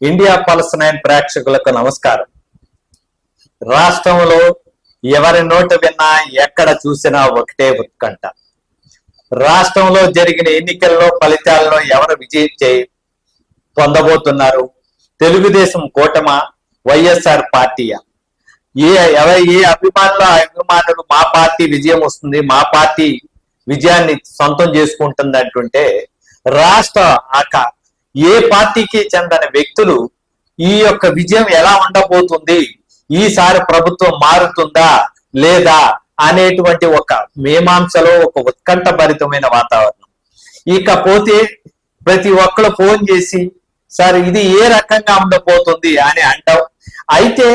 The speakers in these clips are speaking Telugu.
ఇండియా పల్స్ 9 ప్రేక్షకులకు నమస్కారం. రాష్ట్రంలో ఎవరి నోట విన్నా ఎక్కడ చూసినా ఒకటే ఉత్కంఠ. రాష్ట్రంలో జరిగిన ఎన్నికల్లో ఫలితాల్లో ఎవరు విజయం పొందబోతున్నారు? తెలుగుదేశం కూటమా, వైఎస్ఆర్ పార్టీయా? ఏ అభిమానులు మా పార్టీ విజయం వస్తుంది, మా పార్టీ విజయాన్ని సొంతం చేసుకుంటుంది అంటుంటే, రాష్ట్ర ఏ పార్టీకి చెందని వ్యక్తులు ఈ యొక్క విజయం ఎలా ఉండబోతుంది, ఈసారి ప్రభుత్వం మారుతుందా లేదా అనేటువంటి ఒక మీమాంసలో ఒక ఉత్కంఠభరితమైన వాతావరణం. ఇకపోతే ప్రతి ఒక్కరు ఫోన్ చేసి సార్ ఇది ఏ రకంగా ఉండబోతుంది అని అంటాం. అయితే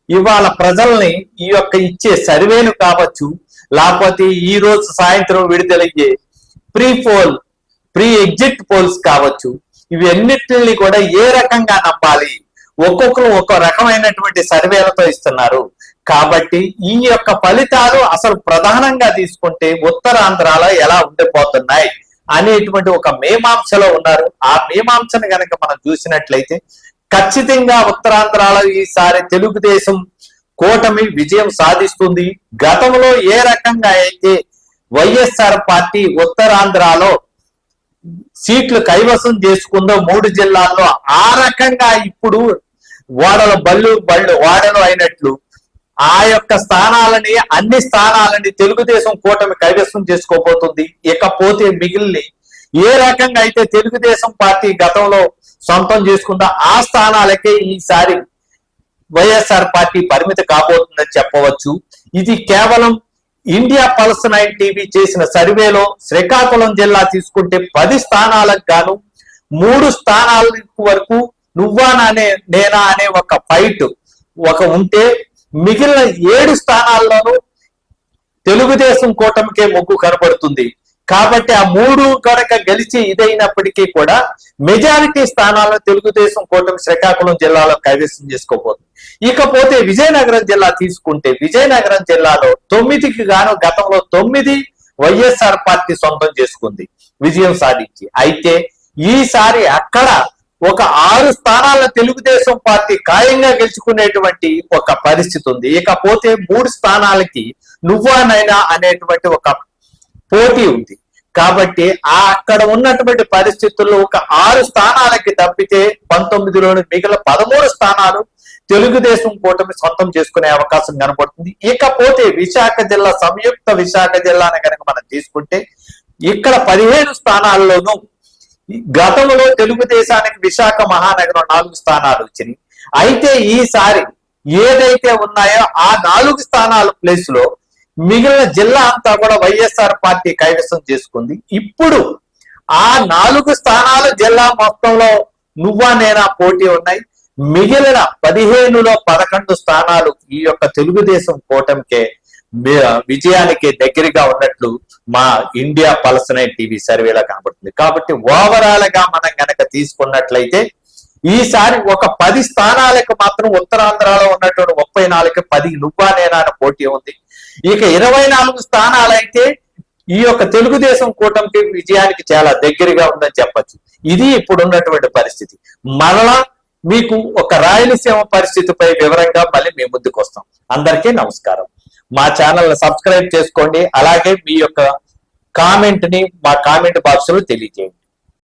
ఇవాళ ప్రజల్ని ఈ యొక్క ఇచ్చే సర్వేలు కావచ్చు, లేకపోతే ఈ రోజు సాయంత్రం విడుదలయ్యే ప్రీ ఎగ్జిట్ పోల్స్ కావచ్చు, ఇవన్నిటిని కూడా ఏ రకంగా నమ్మాలి? ఒక్కొక్కరు ఒక్కో రకమైనటువంటి సర్వేలతో ఇస్తున్నారు. కాబట్టి ఈ యొక్క ఫలితాలు అసలు ప్రధానంగా తీసుకుంటే ఉత్తరాంధ్రలో ఎలా ఉండిపోతున్నాయి అనేటువంటి ఒక మీమాంసలో ఉన్నారు. ఆ మీమాంసను కనుక మనం చూసినట్లయితే ఖచ్చితంగా ఉత్తరాంధ్రలో ఈసారి తెలుగుదేశం కూటమి విజయం సాధిస్తుంది. గతంలో ఏ రకంగా అయితే వైఎస్ఆర్ పార్టీ ఉత్తరాంధ్రలో సీట్లు కైవసం చేసుకుందో 3 జిల్లాల్లో, ఆ రకంగా ఇప్పుడు వాడలు అయినట్లు ఆ యొక్క అన్ని స్థానాలని తెలుగుదేశం కూటమి కైవసం చేసుకోబోతుంది. ఇకపోతే మిగిలిన ఏ రకంగా అయితే తెలుగుదేశం పార్టీ గతంలో సొంతం చేసుకుందో ఆ స్థానాలకే ఈసారి వైఎస్ఆర్ పార్టీ పరిమితి కాబోతుందని చెప్పవచ్చు. ఇది కేవలం ఇండియా పల్స్ 9 టీవీ చేసిన సర్వేలో శ్రీకాకుళం జిల్లా తీసుకుంటే 10 స్థానాలకు గాను 3 స్థానాల వరకు నువ్వా నేనా అనే ఒక ఫైట్ ఉంటే, మిగిలిన 7 స్థానాల్లోనూ తెలుగుదేశం కూటమికే మొగ్గు కనబడుతుంది. కాబట్టి ఆ 3 కనుక గెలిచి ఇదైనప్పటికీ కూడా మెజారిటీ స్థానాలను తెలుగుదేశం కూటమి శ్రీకాకుళం జిల్లాలో కైవసం చేసుకోబోతుంది. ఇకపోతే విజయనగరం జిల్లా తీసుకుంటే విజయనగరం జిల్లాలో 9కి గాను గతంలో 9 వైఎస్ఆర్ పార్టీ సొంతం చేసుకుంది, విజయం సాధించి. అయితే ఈసారి అక్కడ ఒక 6 స్థానాలను తెలుగుదేశం పార్టీ ఖాయంగా గెలుచుకునేటువంటి ఒక పరిస్థితి ఉంది. ఇకపోతే 3 స్థానాలకి నువ్వానైనా అనేటువంటి ఒక పోటీ ఉంది. కాబట్టి అక్కడ ఉన్నటువంటి పరిస్థితుల్లో ఒక 6 స్థానాలకి తప్పితే 19లోని మిగిలిన 13 స్థానాలు తెలుగుదేశం కూటమి సొంతం చేసుకునే అవకాశం కనబడుతుంది. ఇకపోతే విశాఖ జిల్లా, సంయుక్త విశాఖ జిల్లాని కనుక మనం తీసుకుంటే ఇక్కడ 15 స్థానాల్లోనూ గతంలో తెలుగుదేశానికి విశాఖ మహానగరం 4 స్థానాలు వచ్చినాయి. అయితే ఈసారి ఏదైతే ఉన్నాయో ఆ 4 స్థానాల ప్లేస్ లో మిగిలిన జిల్లా అంతా కూడా వైఎస్ఆర్ పార్టీ కైవసం చేసుకుంది. ఇప్పుడు ఆ 4 స్థానాలు జిల్లా మొత్తంలో నువ్వా నేనా పోటీ ఉన్నాయి. మిగిలిన 15లో 11 స్థానాలు ఈ యొక్క తెలుగుదేశం కూటమికే విజయానికి దగ్గరగా ఉన్నట్లు మా ఇండియా పల్స్ 9 టీవీ సర్వేలో కనబడుతుంది. కాబట్టి ఓవరాల్ గా మనం గనక తీసుకున్నట్లయితే ఈసారి ఒక 10 స్థానాలకు మాత్రం ఉత్తరాంధ్రలో ఉన్నటువంటి 34కి 10 నువ్వా నేనా పోటీ ఉంది. ఇక 24 స్థానాలైతే ఈ యొక్క తెలుగుదేశం కూటమికి విజయానికి చాలా దగ్గరగా ఉందని చెప్పచ్చు. ఇది ఇప్పుడు ఉన్నటువంటి పరిస్థితి. మరలా మీకు ఒక రాయలసీమ పరిస్థితిపై వివరంగా మళ్ళీ మేము ముందుకు వస్తాం. అందరికీ నమస్కారం. మా ఛానల్ సబ్స్క్రైబ్ చేసుకోండి. అలాగే మీ యొక్క కామెంట్ ని మా కామెంట్ బాక్స్ లో తెలియజేయండి.